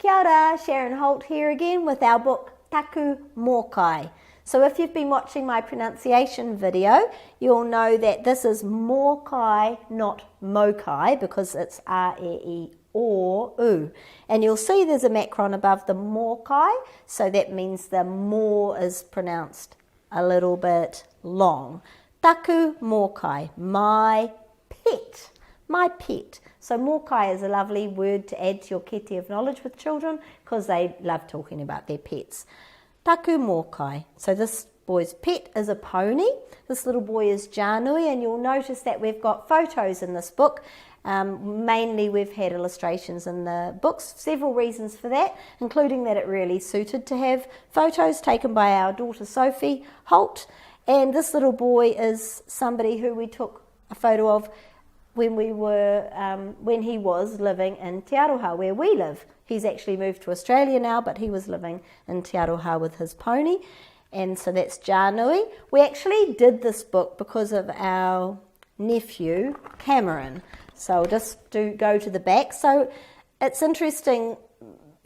Kia ora, Sharon Holt here again with our book Taku Mōkai. So if you've been watching my pronunciation video, you'll know that this is Mōkai, not Mōkai, because it's R-E-E or U. And you'll see there's a macron above the Mōkai, so that means the mō is pronounced a little bit long. Taku Mōkai, my pet. My pet. So Mōkai is a lovely word to add to your kete of knowledge with children because they love talking about their pets. Taku Mōkai. So this boy's pet is a pony. This little boy is Janui, and you'll notice that we've got photos in this book. Mainly we've had illustrations in the books. Several reasons for that, including that it really suited to have photos taken by our daughter Sophie Holt. And this little boy is somebody who we took a photo of when he was living in Te Aroha, where we live. He's actually moved to Australia now, but he was living in Te Aroha with his pony, and so that's Janui. We actually did this book because of our nephew, Cameron. So I'll just go to the back. So it's interesting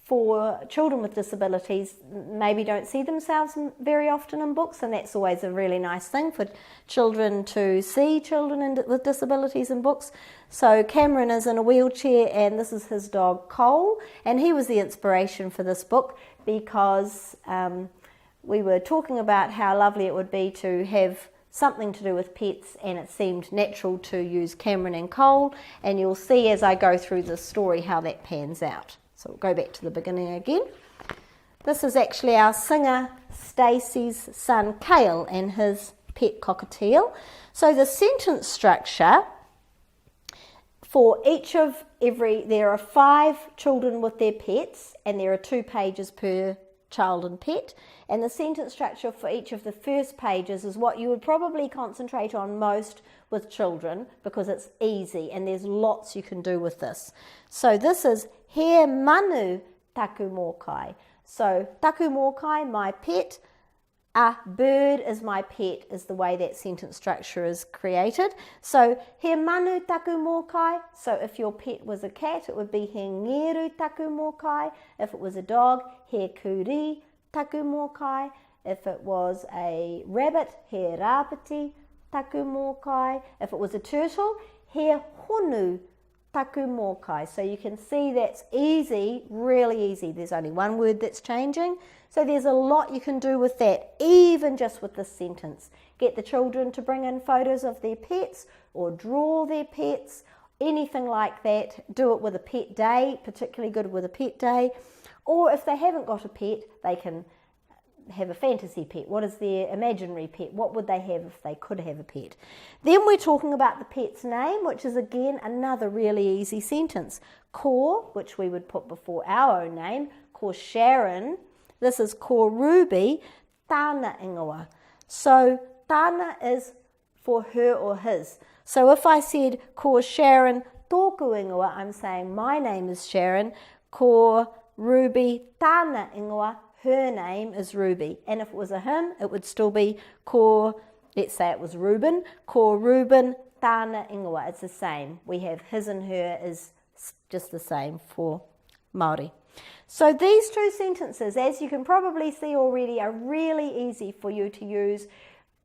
for children with disabilities, maybe don't see themselves very often in books, and that's always a really nice thing for children to see children with disabilities in books. So Cameron is in a wheelchair, and this is his dog Cole, and he was the inspiration for this book because we were talking about how lovely it would be to have something to do with pets, and it seemed natural to use Cameron and Cole, and you'll see as I go through the story how that pans out. So we'll go back to the beginning again. This is actually our singer Stacey's son Cale and his pet cockatiel. So the sentence structure for there are 5 children with their pets, and there are 2 pages per child and pet. And the sentence structure for each of the first pages is what you would probably concentrate on most with children because it's easy and there's lots you can do with this. So this is He manu taku mōkai. So taku mōkai, my pet. A bird is my pet is the way that sentence structure is created. So he manu taku mōkai. So if your pet was a cat, it would be he ngeru taku mōkai. If it was a dog, he kuri taku mōkai. If it was a rabbit, he rāpiti taku mōkai. If it was a turtle, he honu taku mōkai. So you can see that's easy, really easy. There's only one word that's changing. So there's a lot you can do with that, even just with this sentence. Get the children to bring in photos of their pets or draw their pets, anything like that. Do it with a pet day, particularly good with a pet day. Or if they haven't got a pet, they can have a fantasy pet. What is their imaginary pet? What would they have if they could have a pet? Then we're talking about the pet's name, which is again another really easy sentence. Ko, which we would put before our own name, ko Sharon. This is ko Ruby, tāna ingoa. So tāna is for her or his. So if I said ko Sharon tōku ingoa, I'm saying my name is Sharon. Ko Ruby tāna ingoa, her name is Ruby. And if it was a him, it would still be ko, let's say it was Reuben, ko Reuben tāna ingoa. It's the same. We have his and her is just the same for Māori. So these 2 sentences, as you can probably see already, are really easy for you to use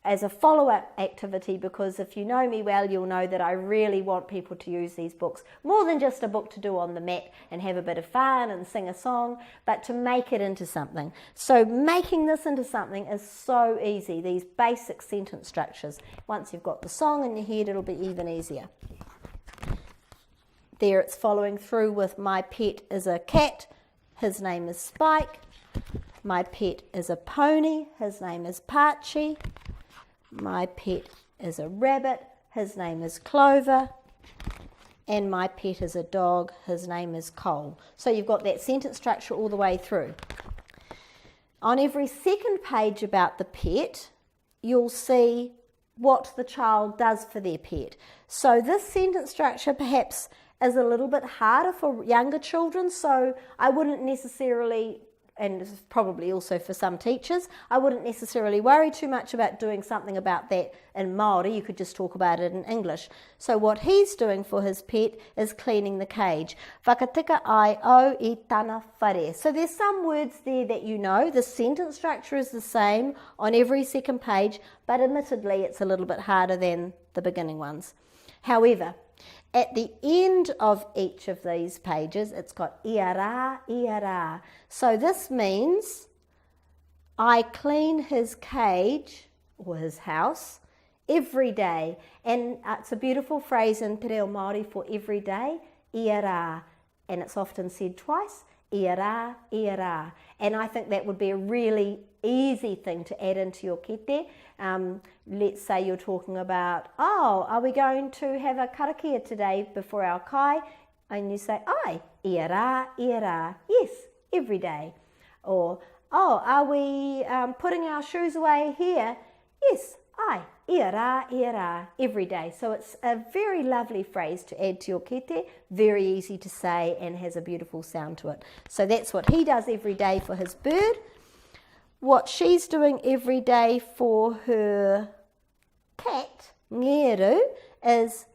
as a follow-up activity, because if you know me well, you'll know that I really want people to use these books more than just a book to do on the mat and have a bit of fun and sing a song, but to make it into something. So making this into something is so easy, these basic sentence structures. Once you've got the song in your head, it'll be even easier. There it's following through with my pet is a cat, his name is Spike. My pet is a pony, his name is Pachi. My pet is a rabbit, his name is Clover. And my pet is a dog, his name is Cole. So you've got that sentence structure all the way through. On every second page about the pet, you'll see what the child does for their pet. So this sentence structure perhaps is a little bit harder for younger children, so I wouldn't necessarily and this is probably also for some teachers, I wouldn't necessarily worry too much about doing something about that in Māori. You could just talk about it in English. So what he's doing for his pet is cleaning the cage. Whakatika ai au I tana whare. So there's some words there that you know. The sentence structure is the same on every second page, but admittedly it's a little bit harder than the beginning ones. However, at the end of each of these pages, it's got ia rā. So this means I clean his cage or his house every day. And it's a beautiful phrase in te reo Māori for every day, ia rā. And it's often said twice, ia rā. And I think that would be a really easy thing to add into your kete. Let's say you're talking about, oh, are we going to have a karakia today before our kai? And you say, ai, ia rā, yes, every day. Or, oh, are we putting our shoes away here? Yes, ai, ia rā, every day. So it's a very lovely phrase to add to your kete, very easy to say and has a beautiful sound to it. So that's what he does every day for his bird. What she's doing every day for her cat, ngeru, is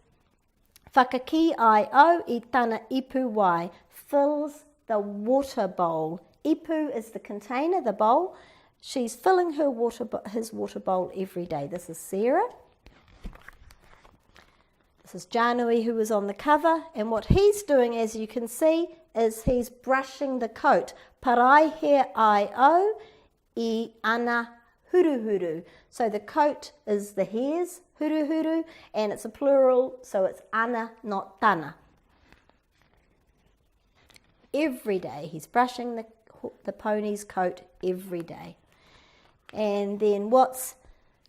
whakaki ai au I tana ipu wai, fills the water bowl. Ipu is the container, the bowl. She's filling his water bowl every day. This is Sarah. This is Janui, who was on the cover. And what he's doing, as you can see, is he's brushing the coat. Parai he ai au I ana huruhuru. So the coat is the hairs, huruhuru, and it's a plural, so it's ana, not tana. Every day he's brushing the pony's coat every day. And then what's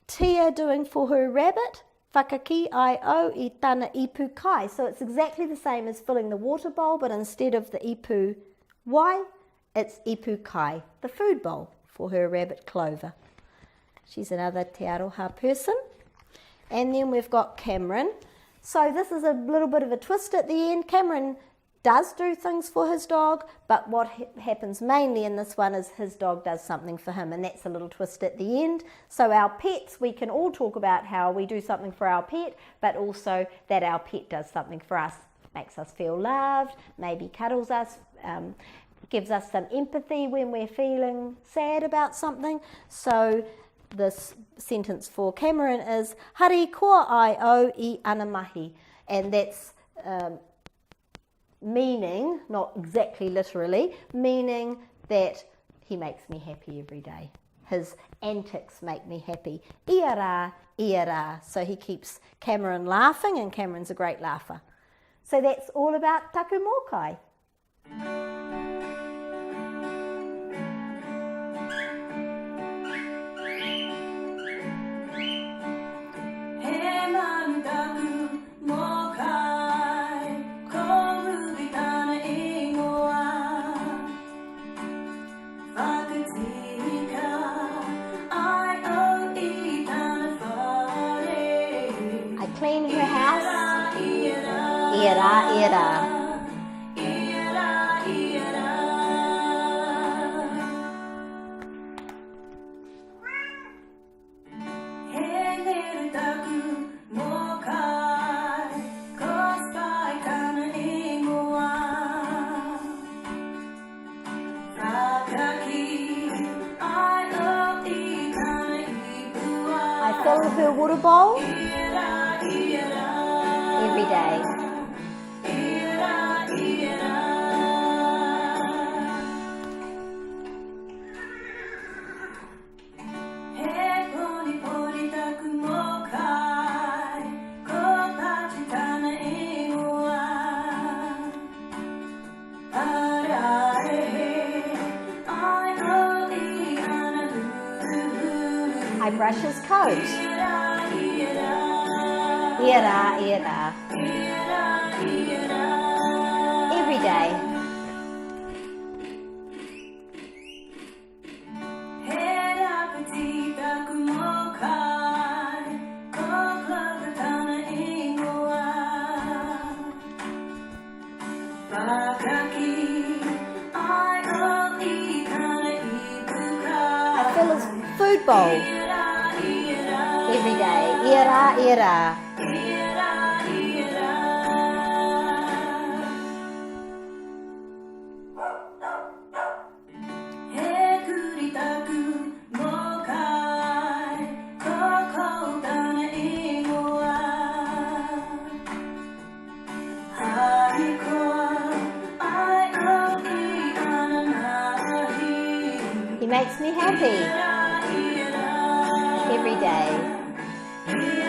Tia doing for her rabbit? Whakaki ai au I tana ipu kai. So it's exactly the same as filling the water bowl, but instead of the ipu wai, it's ipu kai, the food bowl for her rabbit Clover. She's another te aroha person. And then we've got Cameron. So this is a little bit of a twist at the end. Cameron does do things for his dog, but what happens mainly in this one is his dog does something for him, and that's a little twist at the end. So our pets, we can all talk about how we do something for our pet, but also that our pet does something for us, makes us feel loved, maybe cuddles us, gives us some empathy when we're feeling sad about something. So this sentence for Cameron is Hari koa ai au I ana mahi, and that's meaning, not exactly literally, meaning that he makes me happy every day. His antics make me happy. Ia rā. So he keeps Cameron laughing, and Cameron's a great laugher. So that's all about Taku Mōkai. Clean her house. Ia rā. I fill her water bowl every day. I brush his coat. Ia rā. Every day. fill his food bowl every day. Ira, ira. He makes me happy every day.